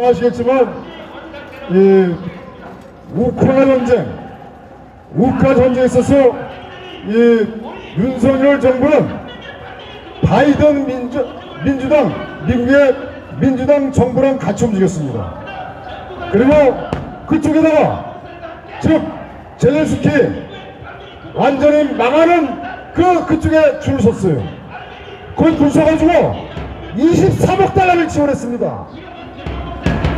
아시겠지만 이 우크라이나 전쟁에 있어서 이 윤석열 정부는 바이든 미국의 민주당 정부랑 같이 움직였습니다. 그리고 그쪽에다가 즉 젤렌스키 완전히 망하는 그쪽에 줄을 섰어요. 거기 줄 서가지고 23억 달러를 지원했습니다.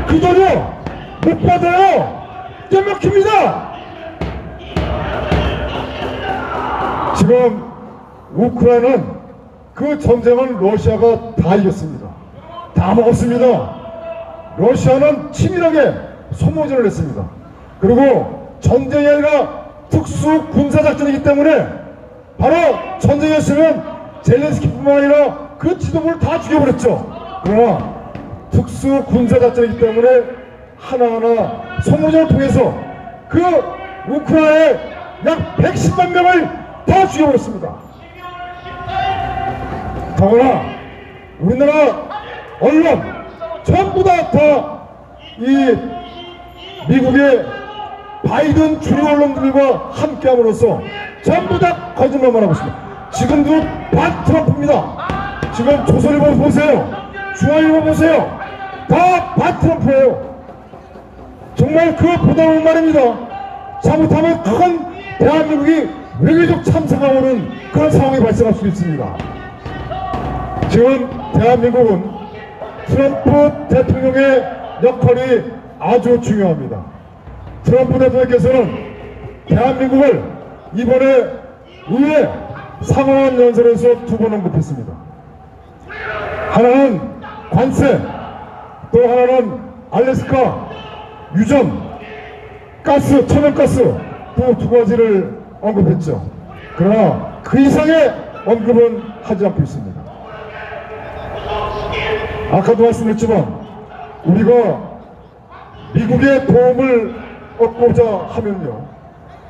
그 돈이요 못 받아요. 떼먹힙니다. 지금 우크라이나는 그 전쟁은 러시아가 다 이겼습니다. 다 먹었습니다. 러시아는 치밀하게 소모전을 했습니다. 그리고 전쟁이 아니라 특수 군사작전이기 때문에 바로 전쟁이었으면 젤렌스키뿐만 아니라 그 지도부를 다 죽여버렸죠. 그러나 특수 군사작전이기 때문에 하나하나 소모전을 통해서 그 우크라이나의 약 110만 명을 다 죽여버렸습니다. 더구나 우리나라 언론 전부 다 이 미국의 바이든 주류 언론들과 함께함으로써 전부 다 거짓말만 하고 있습니다. 지금도 반 트럼프입니다. 지금 조선일보 보세요. 중앙일보 보세요. 다 반 트럼프예요. 정말 그 보다 온 말입니다. 잘못하면 큰 대한민국이 외교적 참사가 오는 그런 상황이 발생할 수 있습니다. 지금 대한민국은 트럼프 대통령의 역할이 아주 중요합니다. 트럼프 대통령께서는 대한민국을 이번에 의회 상원 연설에서 2번 언급했습니다. 하나는 관세, 또 하나는 알래스카 유전, 가스, 천연가스 또 2가지를 언급했죠. 그러나 그 이상의 언급은 하지 않고 있습니다. 아까도 말씀드렸지만 우리가 미국의 도움을 얻고자 하면요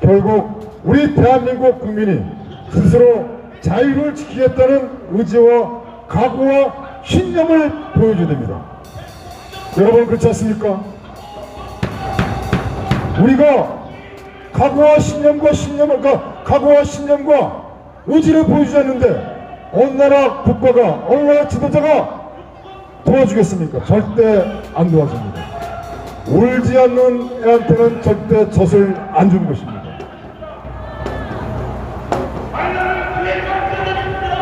결국 우리 대한민국 국민이 스스로 자유를 지키겠다는 의지와 각오와 신념을 보여줘야 됩니다. 여러분 그렇지 않습니까? 우리가 각오와 신념과 의지를 보여주지 않는데 어느 나라 국가가 어느 나라 지도자가 도와주겠습니까? 절대 안 도와줍니다. 울지 않는 애한테는 절대 젖을 안 주는 것입니다.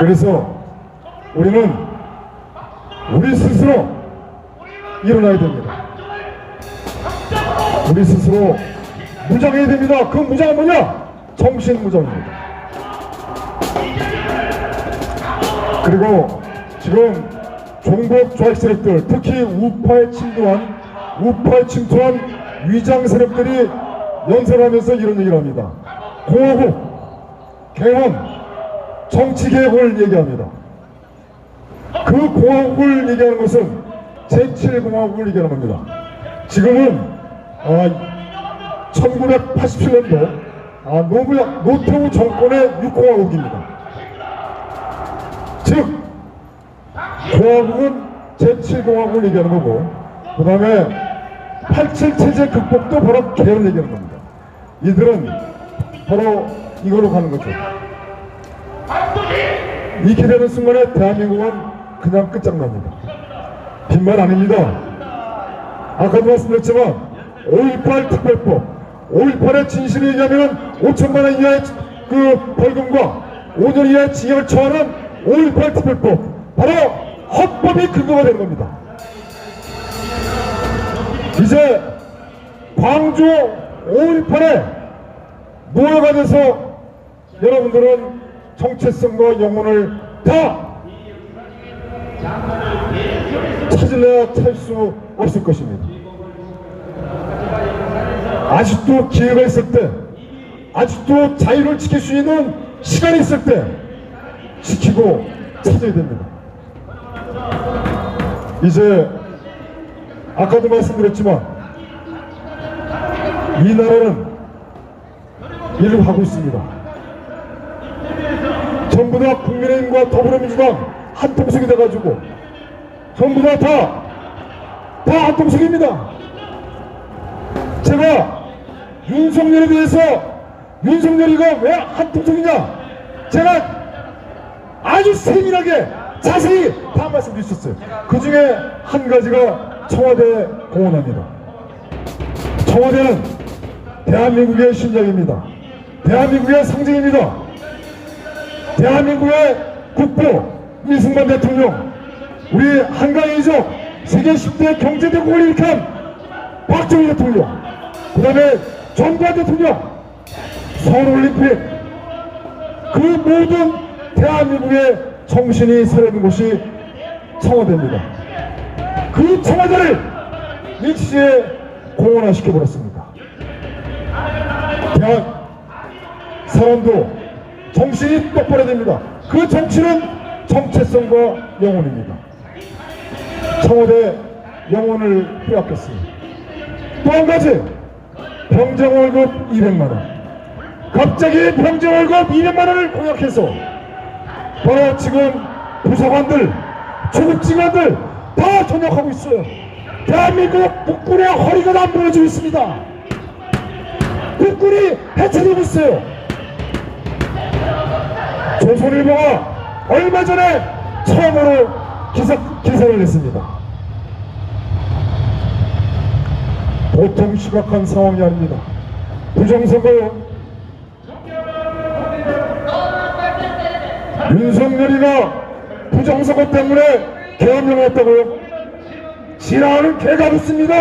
그래서 우리는 우리 스스로 일어나야 됩니다. 우리 스스로 무장해야 됩니다. 그 무장은 뭐냐? 정신무장입니다. 그리고 지금 종북 좌익 세력들, 특히 우파에 침투한 위장 세력들이 연설하면서 이런 얘기를 합니다. 공화국, 개헌, 정치개혁을 얘기합니다. 그 공화국을 얘기하는 것은 제7공화국을 얘기하는 겁니다. 지금은 1987년도 노태우 정권의 6공화국입니다. 즉 공화국은 제7공화국을 얘기하는 거고 그 다음에 87 체제 극복도 바로 개헌을 얘기하는 겁니다. 이들은 바로 이거로 가는 거죠. 이렇게 되는 순간에 대한민국은 그냥 끝장납니다. 빈말 아닙니다. 아까도 말씀드렸지만 5.18 특별법 5.18의 진실을 얘기하면 5천만원 이하의 그 벌금과 5년 이하의 징역을 처하는 5.18 특별법 바로 헌법이 근거가 되는 겁니다. 이제 광주 5.18에 노예가 돼서 여러분들은 정체성과 영혼을 다 찾을래야 찾을 수 없을 것입니다. 아직도 기회가 있을 때, 아직도 자유를 지킬 수 있는 시간이 있을 때 지키고 찾아야 됩니다. 이제 아까도 말씀드렸지만 이 나라는 일을 하고 있습니다. 전부 다 국민의힘과 더불어민주당 한 통속이 돼가지고 전부 다 다 한통속입니다. 제가 윤석열에 대해서 윤석열이가 왜 한통속이냐 제가 아주 세밀하게 자세히 다 말씀드렸었어요. 그 중에 한 가지가 청와대 공헌합니다. 청와대는 대한민국의 심장입니다. 대한민국의 상징입니다. 대한민국의 국보 이승만 대통령, 우리 한강의 이적 세계 10대 경제대국을 일으킨 박정희 대통령, 그 다음에 전두환 대통령, 서울올림픽, 그 모든 대한민국의 정신이 서려는 곳이 청와대입니다. 그 청와대를 일시에 공원화시켜버렸습니다. 대한 사람도 정신이 똑바로 됩니다. 그 정치는 정체성과 영혼입니다. 청와대 영혼을 빼앗겼습니다. 또 한 가지, 병장 월급 200만원. 갑자기 병장 월급 200만원을 공약해서 바로 지금 부사관들, 초급직원들 다 전역하고 있어요. 대한민국 국군의 허리가 다 무너지고 있습니다. 국군이 해체되고 있어요. 조선일보가 얼마 전에 처음으로 기사를 냈습니다. 보통 심각한 상황이 아닙니다. 부정선거 윤석열이가 부정선거 때문에 계엄령을 했다고요? 지나가는 개가 붙습니다.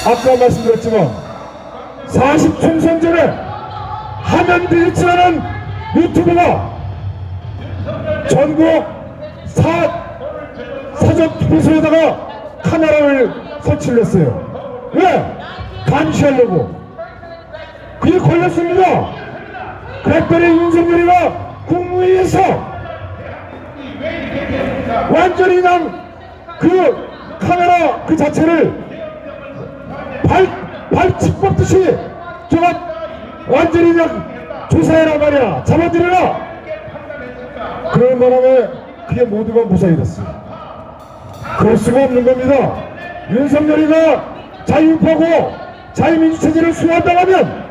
아까 말씀드렸지만 40총선 전에 화면 들리지 않은 유튜브가 전국 사전 투표소에다가 카메라를 설치를 했어요. 왜? 감시하려고. 그게 걸렸습니다. 그랬더니 윤석열이가 국무회의에서 완전히 그냥 그 카메라 그 자체를 발칙 뽑듯이 저가 완전히 그냥 조사해라 말이야, 잡아들여라. 그런 바람에 그게 모두가 무사히 됐어요. 그럴 수가 없는 겁니다. 윤석열이가 자유파고 자유민주체제를 수호한다고 하면,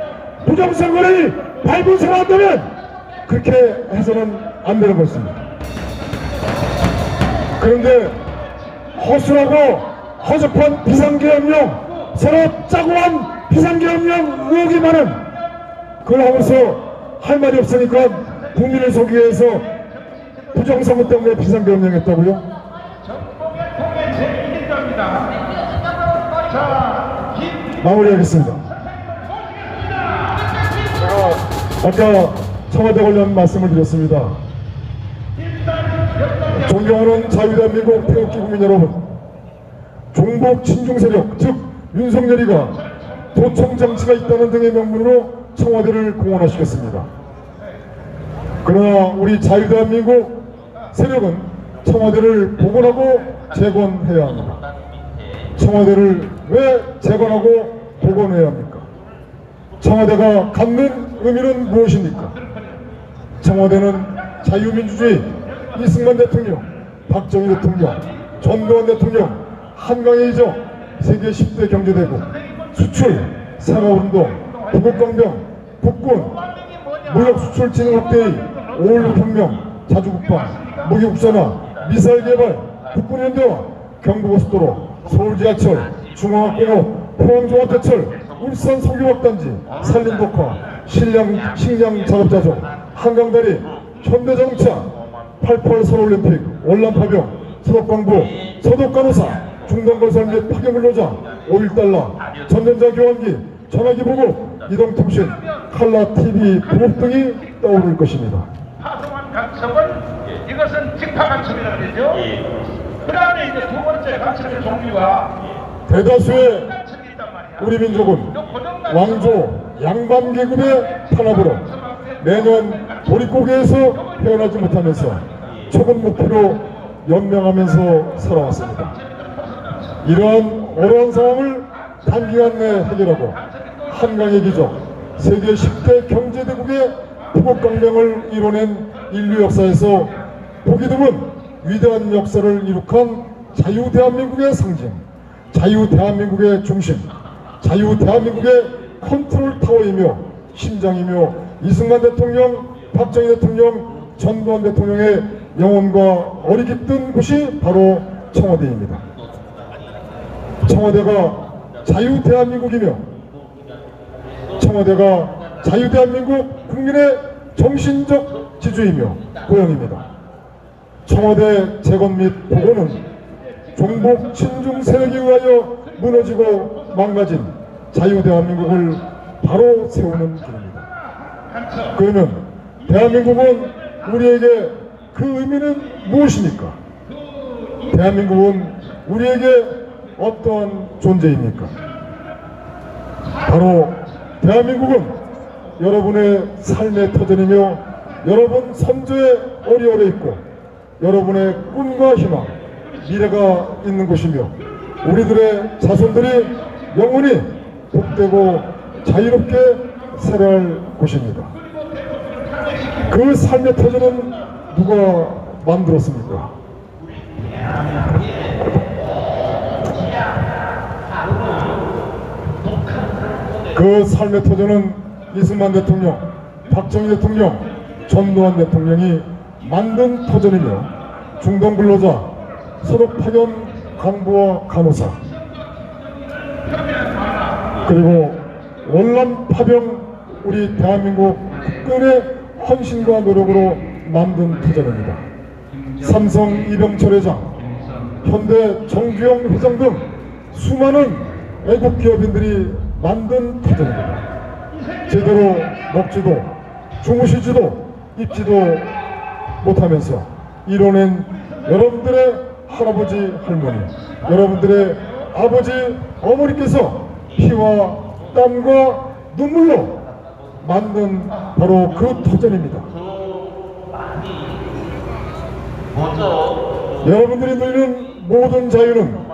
부정선거를 발본선언한다면 그렇게 해서는 안 되는 것입니다. 그런데 허술하고 허접한 비상계엄령, 서로 짜고 한 비상계엄령 의혹이 많은, 그걸 하고서 할 말이 없으니까 국민을 속이기 위해서 부정선거 때문에 비상계엄령 했다고요? 마무리하겠습니다. 아까 청와대 관련 말씀을 드렸습니다. 존경하는 자유대한민국 태극기 국민 여러분, 종북 친중 세력, 즉 윤석열이가 도청장치가 있다는 등의 명분으로 청와대를 공헌화시켰습니다. 그러나 우리 자유대한민국 세력은 청와대를 복원하고 재건해야 합니다. 청와대를 왜 재건하고 복원해야 합니까? 청와대가 갖는 의미는 무엇입니까? 청와대는 자유민주주의, 이승만 대통령, 박정희 대통령, 전두환 대통령, 한강의 이적, 세계 10대 경제대국, 수출, 산업운동, 부국강병, 국군, 무역수출진흥 확대의 5.16 혁명, 자주국방, 무기국산화, 미사일 개발, 국군 현대화, 경부고속도로, 서울지하철, 중앙학공업, 포항종합대철, 울산 석유화단지, 산림독화, 식량 작업자족, 한강다리, 현대자동차, 88 서울올림픽, 월남파병, 서독광부, 서독간호사, 중동건설 및 파괴물노자, 5.1달러, 전전자 교환기, 전화기 보급, 이동통신, 칼라TV 보급 등이 떠오를 것입니다. 파송한 간첩은 이것은 직파 간첩이라고 그러죠. 그 다음에 이제 두 번째 간첩의 종류가 대다수의 우리 민족은 왕조, 양반계급의 탄압으로 매년 보릿고개에서 헤어나지 못하면서 초급 목표로 연명하면서 살아왔습니다. 이러한 어려운 상황을 단기간 내에 해결하고 한강의 기적, 세계 10대 경제대국의 부국강병을 이뤄낸 인류 역사에서 보기 드문 위대한 역사를 이룩한 자유 대한민국의 상징, 자유 대한민국의 중심, 자유 대한민국의 컨트롤 타워이며 심장이며 이승만 대통령, 박정희 대통령, 전두환 대통령의 영혼과 어리 깃든 곳이 바로 청와대입니다. 청와대가 자유 대한민국이며 청와대가 자유 대한민국 국민의 정신적 지주이며 고향입니다. 청와대 재건 및 복원은 종북 친중 세력에 의하여 무너지고 망가진 자유 대한민국을 바로 세우는 길입니다. 그러면 대한민국은 우리에게 그 의미는 무엇입니까? 대한민국은 우리에게 어떠한 존재입니까? 바로 대한민국은 여러분의 삶의 터전이며 여러분 선조의 어리어려 있고 여러분의 꿈과 희망, 미래가 있는 곳이며 우리들의 자손들이 영원히 복되고 자유롭게 살아갈 곳입니다. 그 삶의 터전은 누가 만들었습니까? 그 삶의 터전은 이승만 대통령, 박정희 대통령, 전두환 대통령이 만든 터전이며 중동 근로자, 소득 파견 간부와 간호사, 그리고 원란 파병 우리 대한민국 국군의 헌신과 노력으로 만든 터전입니다. 삼성 이병철 회장, 현대 정주영 회장 등 수많은 애국 기업인들이 만든 터전입니다. 제대로 먹지도 주무시지도 입지도 못하면서 이뤄낸 여러분들의 할아버지 할머니, 여러분들의 아버지 어머니께서 피와 땀과 눈물로 만든 바로 그 터전입니다. 여러분들이 누리는 모든 자유는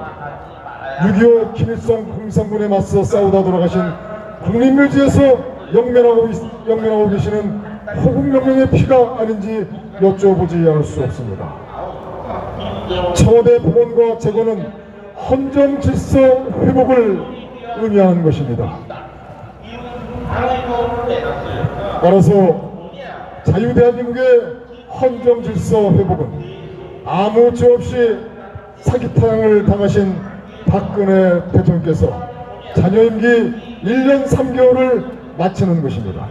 6.25 김일성 공산군에 맞서 싸우다 돌아가신 국립묘지에서 영면하고 계시는 호국영령의 피가 아닌지 여쭤보지 않을 수 없습니다. 청와대 복원과 재건은 헌정 질서 회복을 의미하는 것입니다. 따라서 자유대한민국의 헌정 질서 회복은 아무 죄 없이 사기탕을 당하신 박근혜 대통령께서 자녀 임기 1년 3개월을 마치는 것입니다.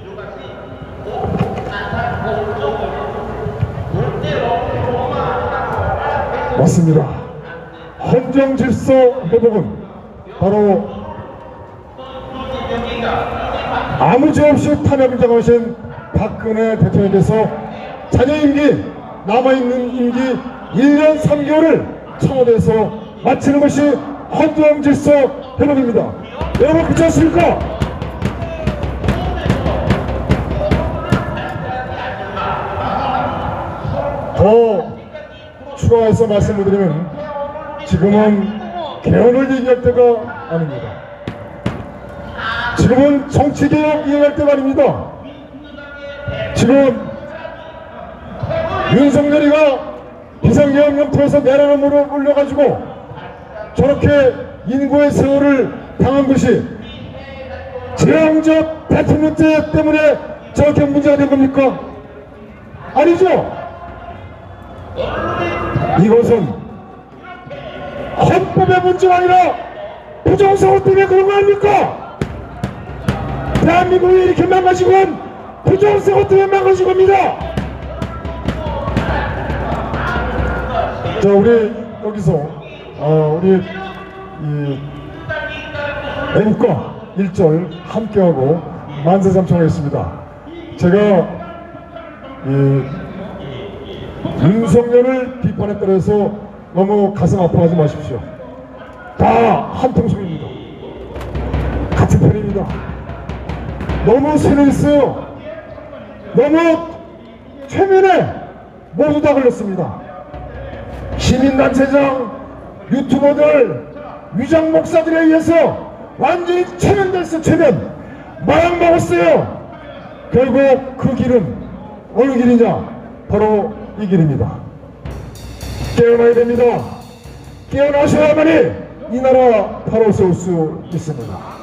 맞습니다. 헌정 질서 회복은 바로 아무 죄 없이 탄핵을 당하신 박근혜 대통령께서 자녀 임기, 남아있는 임기 1년 3개월을 청와대에서 마치는 것이 헌정 질서 회복입니다. 여러분 그렇지 않습니까? 더 추가해서 말씀을 드리면 지금은 개헌을 얘기할 때가 아닙니다. 지금은 정치개혁 이행할 때가 아닙니다. 지금 윤석열이가 비상계엄령 통해서 내란으로 몰려가지고 저렇게 인고의 세월을 당한 것이 제왕적 대통령 때문에 저렇게 문제가 된 겁니까? 아니죠. 이것은 헌법의 문제가 아니라 부정선거 때문에 그런 거 아닙니까? 대한민국이 이렇게 망가진 건 부정선거 때문에 망가진 겁니다. 자, 우리 여기서 우리 이 애국가 1절 함께하고 만세 삼창하겠습니다. 제가 윤석열을 비판했다 해서 너무 가슴 아파하지 마십시오. 다 한 통속입니다. 같은 편입니다. 너무 세뇌했어요. 너무 최면에 모두 다 걸렸습니다. 시민단체장, 유튜버들, 위장 목사들에 의해서 완전히 최면됐어. 최면. 마약 먹었어요. 결국 그 길은 어느 길이냐? 바로 이 길입니다. 깨어나야 됩니다. 깨어나셔야만이 이 나라 바로 세울 수 있습니다.